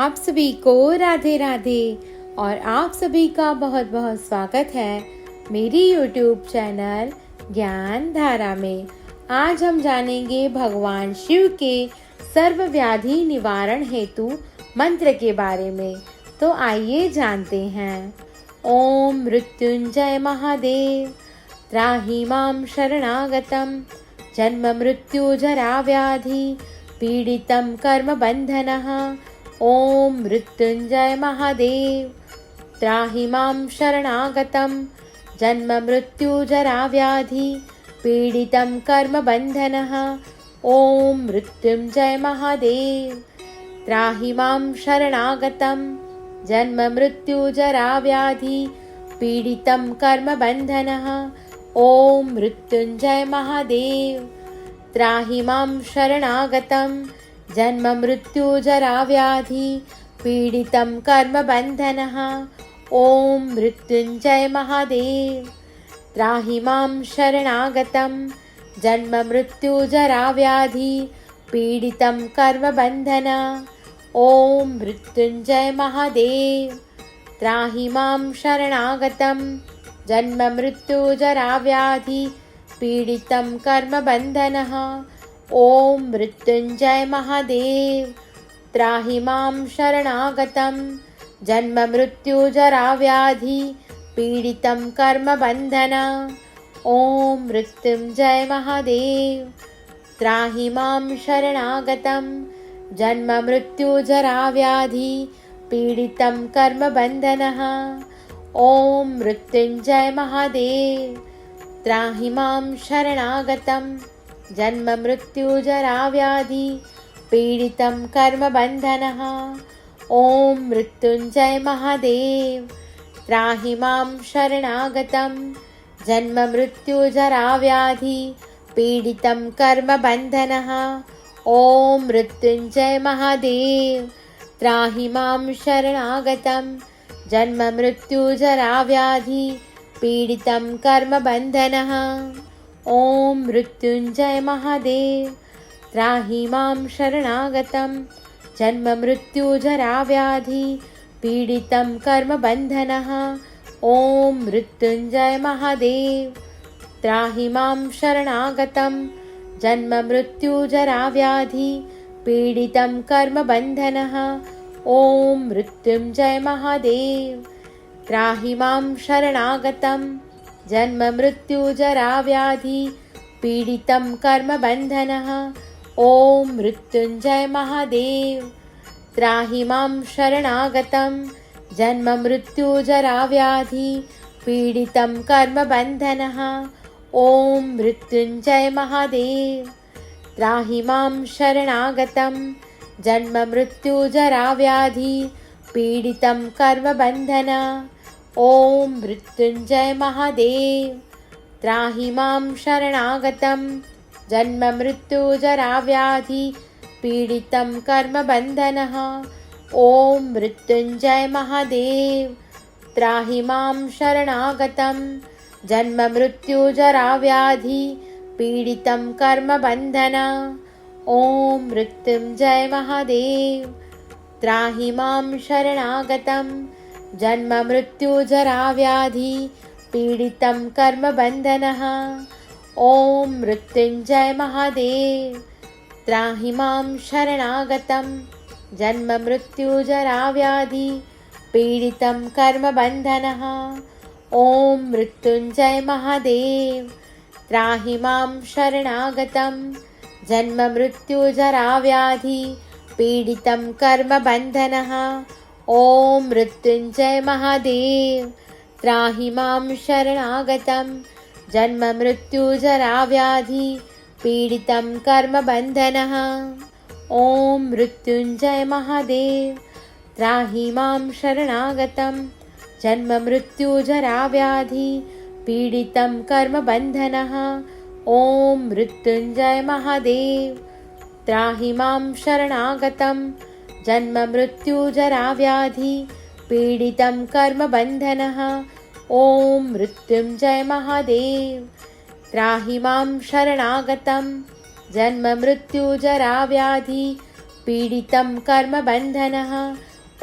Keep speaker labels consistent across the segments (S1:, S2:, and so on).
S1: आप सभी को राधे राधे और आप सभी का बहुत बहुत स्वागत है मेरी YouTube चैनल ज्ञान धारा में। आज हम जानेंगे भगवान शिव के सर्व व्याधि निवारण हेतु मंत्र के बारे में। तो आइए जानते हैं। ओम मृत्युंजय महादेव त्राहि मां शरणागतम जन्म मृत्यु जरा व्याधि पीडितं कर्म बंधनः। ओम मृत्युंजय महादेव त्राहि मां शरणागतं जन्म मृत्यु जरा व्याधि पीडितं कर्म बंधनः। ओम मृत्युंजय महादेव त्राहि मां शरणागतं जन्म मृत्यु जरा व्याधि पीडितं कर्म बंधनः। ओम मृत्युंजय महादेव त्राहि मां शरणागतं जन्म मृत्यु जरा व्याधि पीडितं कर्म बंधनः। ओम मृत्युंजय महादेव त्राहि मां शरणागतं जन्म मृत्यु जरा व्याधि पीडितं कर्म बंधनः। ओम मृत्युंजय महादेव त्राहि मां शरणागतं जन्म मृत्यु जरा व्याधि पीडितं कर्म बंधनः। ओम मृत्युंजय महादेव त्राहि मां शरणागतं जन्म मृत्यु जरा व्याधि पीडितं कर्म बंधनः। ओम मृत्युंजय महादेव त्राहि मां शरणागतं जन्म मृत्यु जरा व्याधि पीडितं कर्म बंधनः। ओम मृत्युंजय महादेव त्राहि मां शरणागतं जन्म मृत्यु जरा व्याधि पीडितं कर्म बंधनः। ओम मृत्युंजय महादेव त्राहि मां शरणागतं जन्म मृत्यु जरा व्याधि पीडितं कर्म बंधनः। ओम मृत्युंजय महादेव त्राहि मां शरणागतं जन्म मृत्यु जरा व्याधि पीडितं कर्म बंधनः। ओम मृत्युंजय महादेव त्राहि मां शरणागतं जन्म मृत्यु जरा व्याधि पीडितं कर्म बंधनः। ओम मृत्युंजय महादेव त्राहि मां शरणागतं जन्म मृत्यु जरा व्याधि पीडितं कर्म बंधनः। ओम मृत्युंजय महादेव त्राहि मां शरणागतं जन्म मृत्यु जरा व्याधि पीडितं कर्म बंधनः। ओम मृत्युंजय महादेव त्राहि मां शरणागतं जन्म मृत्यु जरा व्याधि पीडितं कर्म बंधनः। ओम मृत्युंजय महादेव त्राहि मां शरणागतं जन्म मृत्यु जरा व्याधि पीडितं कर्म बंधनः। ओम मृत्युंजय महादेव त्राहि मां शरणागतं जन्म मृत्यु जरा व्याधि पीडितं कर्म बंधनः। ओम मृत्युंजय महादेव त्राहि मां शरणागतं जन्म मृत्यु जरा व्याधि पीडितं कर्म बंधनः। ओम मृत्युंजय महादेव त्राहि मां शरणागतं जन्म मृत्यु जरा व्याधि पीडितं कर्म बंधनः। ओम मृत्युंजय महादेव त्राहि मां शरणागतं जन्म मृत्यु जरा व्याधि पीडितं कर्म बंधनः। ओम मृत्युंजय महादेव त्राहि मां शरणागतं जन्म मृत्यु जरा व्याधि पीडितं कर्म बंधनः। ओम मृत्युंजय महादेव त्राहि मां शरणागतं जन्म मृत्यु जरा व्याधि पीडितं कर्म बंधनः। ओम मृत्युंजय महादेव त्राहि मां शरणागतं जन्म मृत्यु जरा व्याधि पीडितं कर्म बंधनः। ओम मृत्युंजय महादेव त्राहि मां शरणागतं जन्म मृत्यु जरा व्याधि पीडितं कर्म बंधनः। ओम मृत्युंजय महादेव त्राहि मां शरणागतं जन्म मृत्यु जरा व्याधि पीडितं कर्म बंधनः।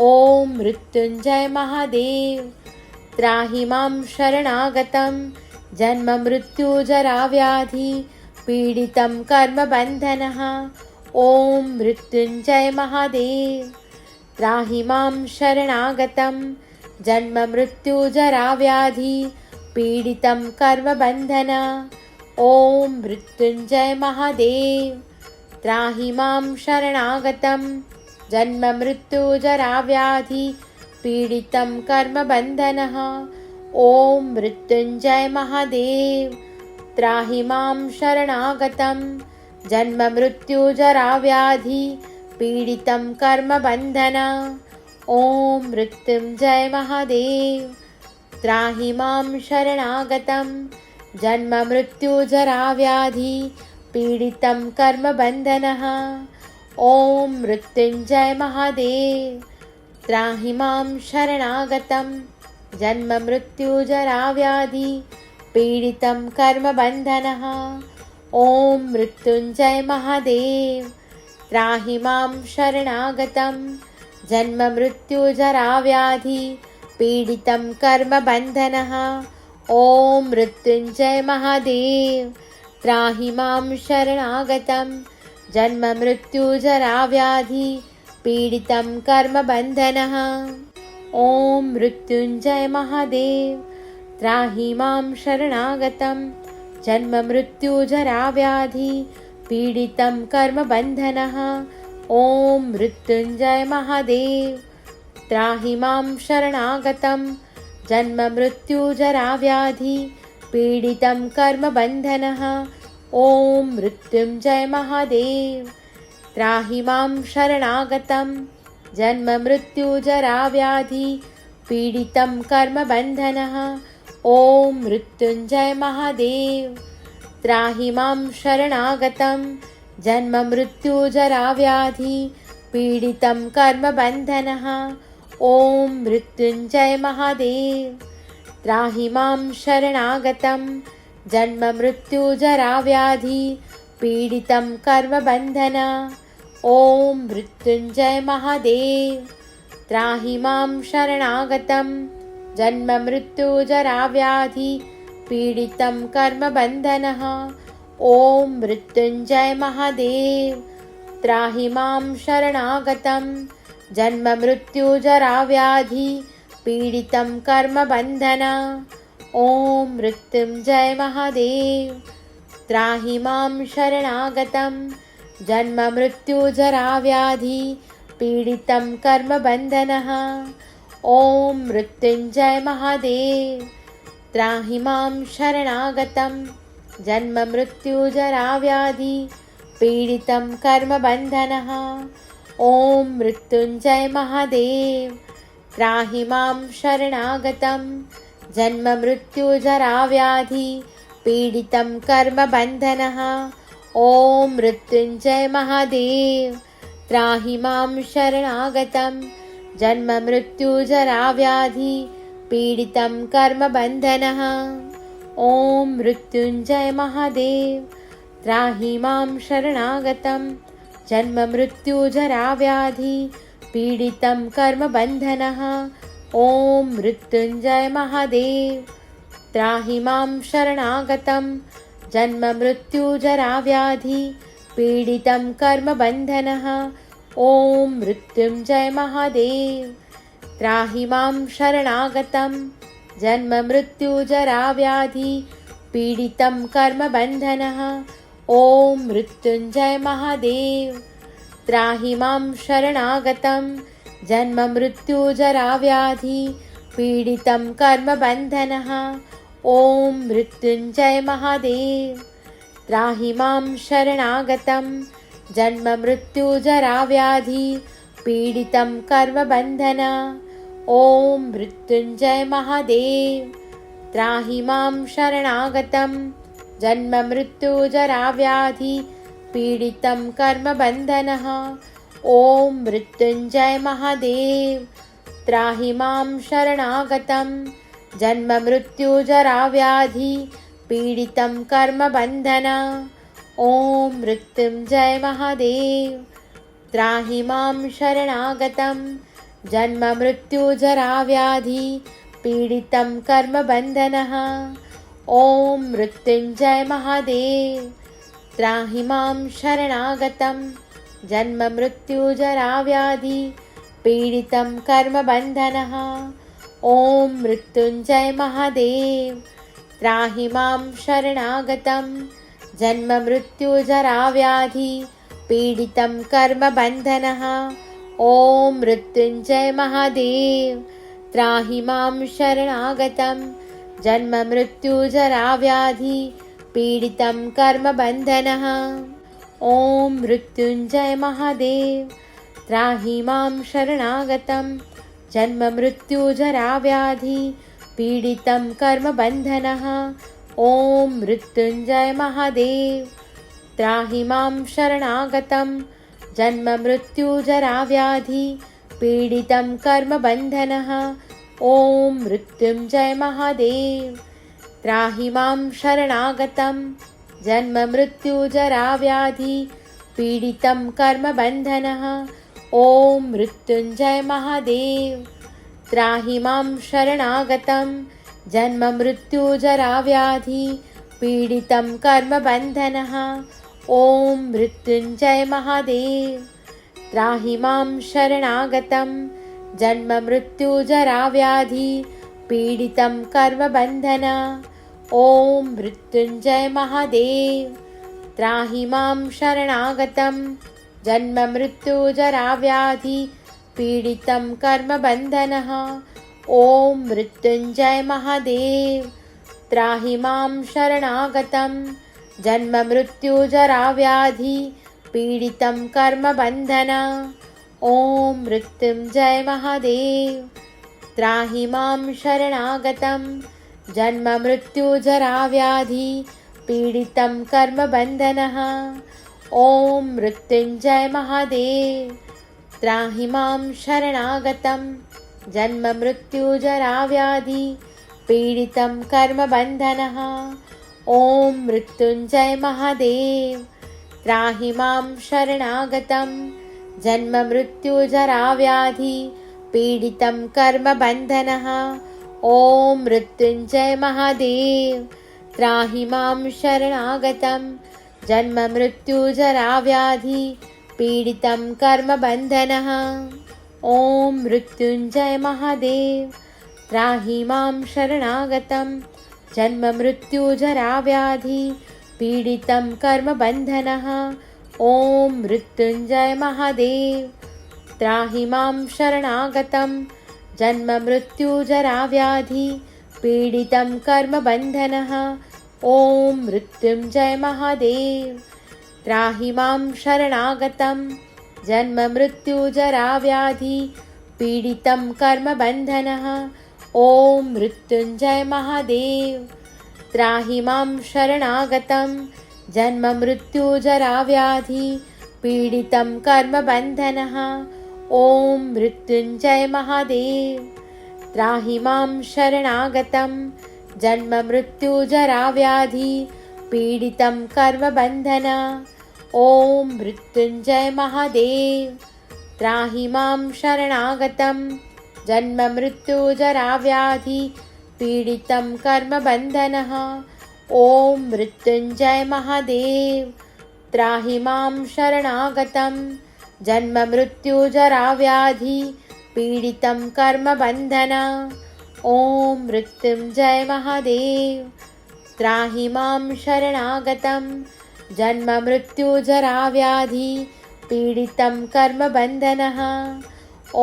S1: ॐ मृत्युञ्जय महादेव त्राहि मां शरणागतं जन्ममृत्युजराव्याधि पीडितं कर्मबन्धनः ॐ मृत्युञ्जय महादेव त्राहि मां शरणागतं जन्ममृत्युजराव्याधि पीडितं कर्मबन्धन ॐ मृत्युञ्जय महादेव त्राहि मां शरणागतं जन्ममृत्युजराव्याधि पीडितं कर्मबन्धनः ॐ मृत्युञ्जय महादेव त्राहि मां शरणागतं जन्ममृत्युजराव्याधि पीडितं कर्मबन्धन ॐ मृत्युञ्जय महादेव त्राहि मां शरणागतं जन्ममृत्युजराव्याधि पीडितं कर्मबन्धनः ॐ मृत्युञ्जय महादेव त्राहि मां शरणागतं जन्ममृत्युजराव्याधि पीडितं कर्मबन्धनः ॐ मृत्युञ्जय महादेव त्राहि मां शरणागतं जन्ममृत्युजराव्याधि पीडितं कर्मबन्धनः ॐ मृत्युञ्जय महादेव त्राहि मां शरणागतं जन्ममृत्युजराव्याधि पीडितं कर्मबन्धनः ॐ मृत्युञ्जय महादेव त्राहि मां शरणागतं जन्ममृत्युजराव्याधि पीडितं कर्मबन्धनः ॐ मृत्युञ्जय महादेव त्राहि मां शरणागतं जन्ममृत्युजराव्याधि पीडितं कर्मबन्धनः ॐ मृत्युञ्जय महादेव त्राहि मां शरणागतं जन्ममृत्युजराव्याधि पीडितं कर्मबन्धनः ॐ मृत्युञ्जय महादेव त्राहि मां शरणागतं जन्ममृत्युजराव्याधि पीडितं कर्मबन्धनः ॐ मृत्युञ्जय महादेव त्राहि मां शरणागतं जन्ममृत्युजराव्याधि पीडितं कर्मबन्धन ॐ मृत्युञ्जय महादेव त्राहि मां शरणागतं जन्ममृत्युजराव्याधि पीडितं कर्मबन्धनः ॐ मृत्युञ्जय महादेव त्राहि मां शरणागतं जन्ममृत्युजराव्याधि पीडितं कर्मबन्धन ॐ मृत्युञ्जय महादेव त्राहि मां शरणागतं जन्ममृत्युजराव्याधि पीडितं कर्मबन्धनः ॐ मृत्युञ्जय महादेव त्राहि मां शरणागतं जन्ममृत्युजराव्याधि पीडितं कर्मबन्धनः ॐ मृत्युञ्जय महादेव त्राहि मां शरणागतं जन्ममृत्युजराव्याधि पीडितं कर्मबन्धनः ॐ मृत्युञ्जय महादेव त्राहि मां शरणागतं जन्ममृत्युजराव्याधि पीडितं कर्मबन्धनः ॐ मृत्युञ्जय महादेव त्राहि मां शरणागतं जन्ममृत्युजराव्याधि पीडितं कर्मबन्धनः ॐ मृत्युञ्जय महादेव त्राहि मां शरणागतं जन्ममृत्युजराव्याधि पीडितं कर्मबन्धनः ॐ मृत्युञ्जय महादेव त्राहि मां शरणागतं जन्ममृत्युजराव्याधि पीडितं कर्मबन्धनः ॐ मृत्युञ्जय महादेव त्राहि मां शरणागतं जन्ममृत्युजराव्याधि पीडितं कर्मबन्धनः ॐ मृत्युञ्जय महादेव त्राहि मां शरणागतं जन्ममृत्युजराव्याधि पीडितं कर्मबन्धन ॐ मृत्युञ्जय महादेव त्राहि मां शरणागतं जन्ममृत्युजराव्याधि पीडितं कर्मबन्धनः ॐ मृत्युञ्जय महादेव त्राहि मां शरणागतं जन्ममृत्युजराव्याधि पीडितं कर्मबन्धन ॐ मृत्युञ्जय महादेव त्राहि मां शरणागतं जन्ममृत्युजराव्याधि पीडितं कर्मबन्धनः। ॐ मृत्युञ्जय महादेव त्राहि मां शरणागतं जन्ममृत्युजराव्याधि पीडितं कर्मबन्धनः। ॐ मृत्युञ्जय महादेव त्राहि मां शरणागतं जन्ममृत्युजराव्याधि पीडितं कर्मबन्धनः। ॐ मृत्युञ्जय महादेव त्राहि मां शरणागतं जन्ममृत्युजराव्याधि पीडितं कर्मबन्धनः। ॐ मृत्युञ्जय महादेव त्राहि मां शरणागतं जन्ममृत्युजराव्याधि पीडितं कर्मबन्धनः। ॐ मृत्युञ्जय महादेव त्राहि मां शरणागतं जन्ममृत्युजराव्याधि पीडितं कर्मबन्धनः। ॐ मृत्युञ्जय महादेव त्राहि मां शरणागतं जन्ममृत्युजराव्याधि पीडितं कर्मबन्धनः। ॐ मृत्युञ्जय महादेव त्राहि मां शरणागतं जन्ममृत्युजराव्याधि पीडितं कर्मबन्धनः। ॐ मृत्युञ्जय महादेव त्राहि मां शरणागतं जन्ममृत्युजराव्याधि पीडितं कर्मबन्धनः। ॐ मृत्युञ्जय महादेव त्राहि मां शरणागतं जन्ममृत्युजराव्याधि पीडितं कर्मबन्धनः। ॐ मृत्युञ्जय महादेव त्राहि मां शरणागतं जन्ममृत्युजराव्याधि पीडितं कर्मबन्धनः। ॐ मृत्युञ्जय महादेव त्राहि मां शरणागतं जन्ममृत्युजराव्याधि पीडितं कर्मबन्धनः। ॐ मृत्युञ्जय महादेव त्राहि मां शरणागतं जन्ममृत्युजराव्याधि पीडितं कर्मबन्धनः। ॐ मृत्युञ्जय महादेव त्राहि मां शरणागतं जन्ममृत्युजराव्याधि पीडितं कर्मबन्धनः। ॐ मृत्युञ्जय महादेव त्राहि मां शरणागतं जन्ममृत्युजराव्याधि पीडितं कर्मबन्धनः। ॐ मृत्युञ्जय महादेव त्राहि मां शरणागतं जन्ममृत्युजराव्याधि पीडितं कर्मबन्धनः। ॐ मृत्युञ्जय महादेव त्राहि मां शरणागतं जन्ममृत्युजराव्याधि पीडितं कर्मबन्धनः। ॐ मृत्युञ्जय महादेव त्राहि मां शरणागतं जन्ममृत्युजराव्याधि पीडितं कर्मबन्धनः। ॐ मृत्युञ्जय महादेव त्राहि मां शरणागतं जन्ममृत्युजराव्याधि पीडितं कर्मबन्धनः। ॐ मृत्युञ्जय महादेव त्राहि मां शरणागतं जन्ममृत्युजराव्याधि पीडितं कर्मबन्धनः। ॐ मृत्युञ्जय महादेव त्राहि मां शरणागतं जन्ममृत्युजराव्याधि पीडितं कर्मबन्धनः। ॐ मृत्युञ्जय महादेव त्राहि मां शरणागतं जन्ममृत्युजराव्याधि पीडितं कर्मबन्धनः। ॐ मृत्युञ्जय महादेव त्राहि मां शरणागतं जन्ममृत्युजराव्याधि पीडितं कर्मबन्धनः। ॐ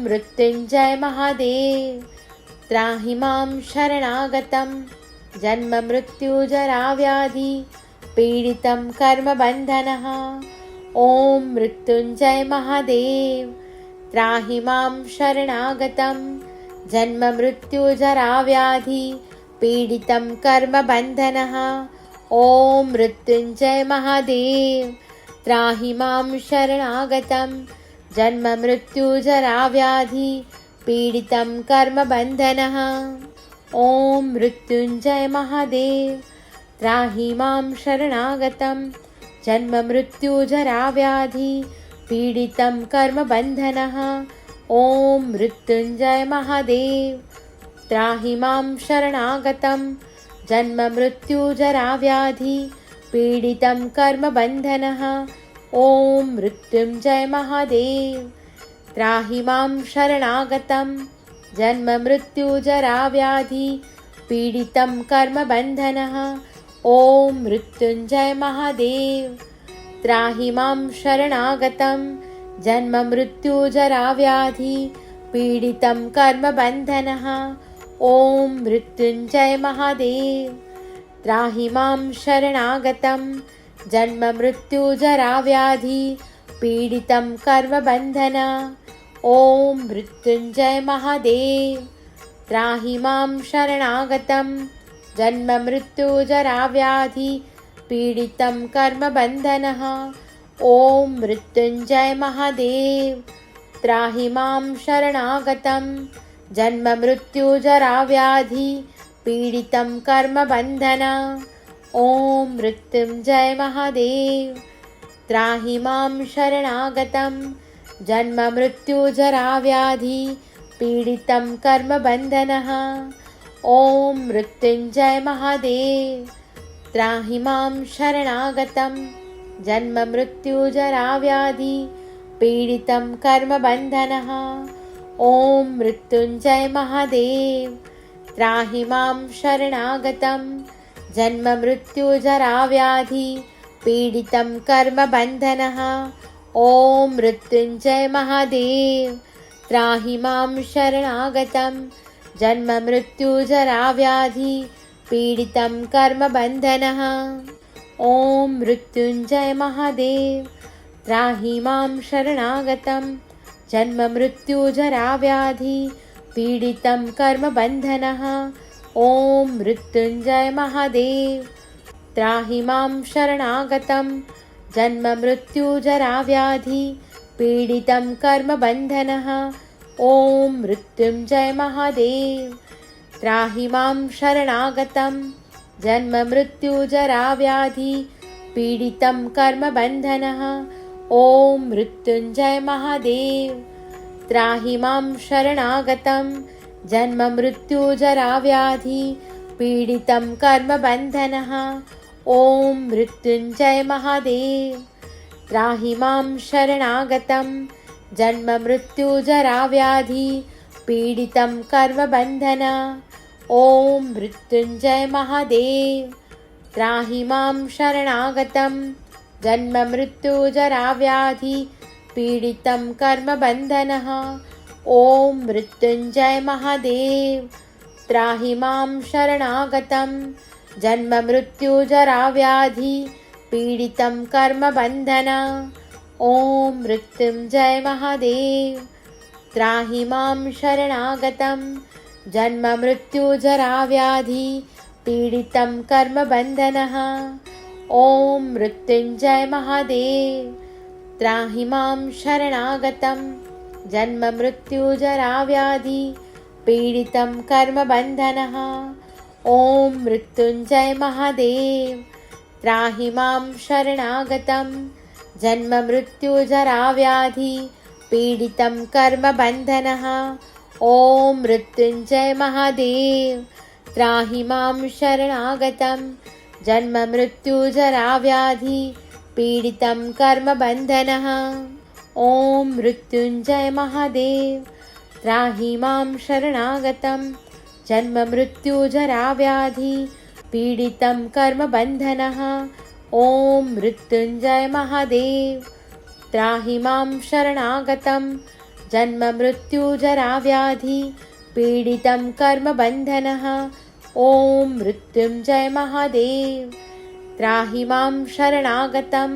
S1: मृत्युञ्जय महादेव त्राहि मां शरणागतं जन्ममृत्युजराव्याधि पीडितं कर्मबन्धनः। ॐ मृत्युञ्जय महादेव त्राहि मां शरणागतं जन्ममृत्युजराव्याधि पीडितं कर्मबन्धनः। ॐ मृत्युञ्जय महादेव त्राहि मां शरणागतं जन्ममृत्युजराव्याधि पीडितं कर्मबन्धनः। ॐ मृत्युञ्जय महादेव त्राहि मां शरणागतं जन्ममृत्युजराव्याधि पीडितं कर्मबन्धनः। ॐ मृत्युञ्जय महादेव त्राहि मां शरणागतं जन्ममृत्युजराव्याधि पीडितं कर्मबन्धनः ॐ मृत्युञ्जय महादेव त्राहि मां शरणागतं जन्ममृत्युजराव्याधि पीडितं कर्मबन्धनः ॐ मृत्युञ्जय महादेव त्राहि मां शरणागतं जन्ममृत्युजराव्याधि पीडितं कर्मबन्धनः ॐ मृत्युञ्जय महादेव त्राहि मां शरणागतं जन्ममृत्युजराव्याधि पीडितं कर्मबन्धनः ॐ मृत्युञ्जय महादेव त्राहि मां शरणागतं जन्ममृत्युजराव्याधि पीडितं कर्मबन्धनः ॐ मृत्युञ्जय महादेव त्राहि मां शरणागतं जन्ममृत्युजराव्याधि पीडितं कर्मबन्धनः ॐ मृत्युञ्जय महादेव त्राहि मां शरणागतं जन्ममृत्युजराव्याधि पीडितं कर्मबन्धनः ॐ मृत्युञ्जय महादेव त्राहि मां शरणागतं जन्ममृत्युजराव्याधि पीडितं कर्मबन्धनः ॐ मृत्युञ्जय महादेव त्राहि मां शरणागतं जन्ममृत्युजराव्याधि पीडितं कर्मबन्धनः ॐ मृत्युञ्जय महादेव त्राहि मां शरणागतं जन्ममृत्युजराव्याधि पीडितं कर्मबन्धनः ॐ मृत्युञ्जय महादेव त्राहि मां शरणागतं जन्ममृत्युजराव्याधि पीडितं कर्मबन्धनः ॐ मृत्युञ्जय महादेव त्राहि मां शरणागतं जन्ममृत्युजराव्याधि पीडितं कर्मबन्धनः ॐ मृत्युञ्जय महादेव त्राहि मां शरणागतं जन्ममृत्युजराव्याधि पीडितं कर्मबन्धनः ॐ मृत्युञ्जय महादेव त्राहि मां शरणागतं जन्ममृत्युजराव्याधि पीडितं कर्मबन्धनः ॐ मृत्युञ्जय महादेव त्राहि मां शरणागतं जन्ममृत्युजराव्याधि पीडितं कर्मबन्धनः ॐ मृत्युञ्जय महादेव त्राहि मां शरणागतं जन्ममृत्युजराव्याधि पीडितं कर्मबन्धनः ॐ मृत्युञ्जय महादेव त्राहि मां शरणागतं जन्ममृत्युजराव्याधि पीडितं कर्मबन्धनः ॐ मृत्युञ्जय महादेव त्राहि मां शरणागतं जन्ममृत्युजराव्याधि पीडितं कर्मबन्धनः ॐ मृत्युञ्जय महादेव त्राहि मां शरणागतं जन्ममृत्युजराव्याधि पीडितं कर्मबन्धनः ॐ मृत्युञ्जय महादेव त्राहि मां शरणागतं जन्ममृत्युजराव्याधि पीडितं कर्मबन्धनः ॐ मृत्युञ्जय महादेव त्राहि मां शरणागतं जन्ममृत्युजराव्याधि पीडितं कर्मबन्धनः ॐ मृत्युञ्जय महादेव त्राहि मां शरणागतं जन्ममृत्युजराव्याधि पीडितं कर्मबन्धनः ॐ मृत्युञ्जय महादेव त्राहि मां शरणागतं जन्ममृत्युजराव्याधि पीडितं कर्मबन्धनः ॐ मृत्युञ्जय महादेव त्राहि मां शरणागतं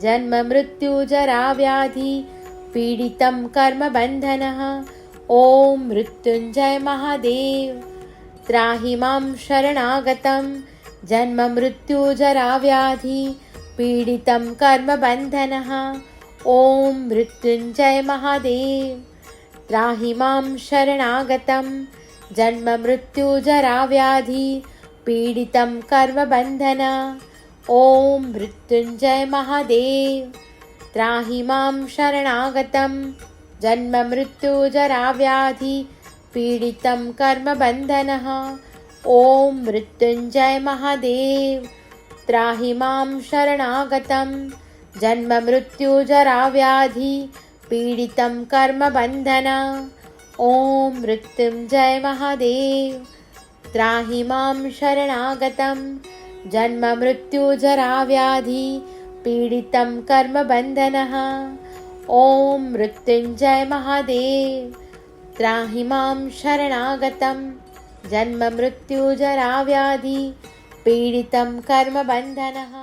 S1: जन्ममृत्युजराव्याधि पीडितं कर्मबन्धनः ॐ मृत्युञ्जय महादेव त्राहि मां शरणागतं जन्ममृत्युजराव्याधि पीडितं कर्मबन्धनः ॐ मृत्युञ्जय महादेव त्राहि मां शरणागतं जन्ममृत्युजराव्याधि पीडितं कर्मबन्धनः ॐ मृत्युञ्जय महादेव त्राहि मां शरणागतं जन्ममृत्युजराव्याधि पीडितं कर्मबन्धनः। ॐ मृत्युञ्जय महादेव त्राहि मां शरणागतं जन्ममृत्युजराव्याधि पीडितं कर्मबन्धन। ॐ मृत्युञ्जय महादेव त्राहि मां शरणागतं जन्ममृत्युजराव्याधि पीडितं कर्मबन्धनः। ॐ मृत्युञ्जय महादेव त्राहि मां शरणागतं जन्ममृत्युजराव्याधि पीडितं कर्मबन्धनः।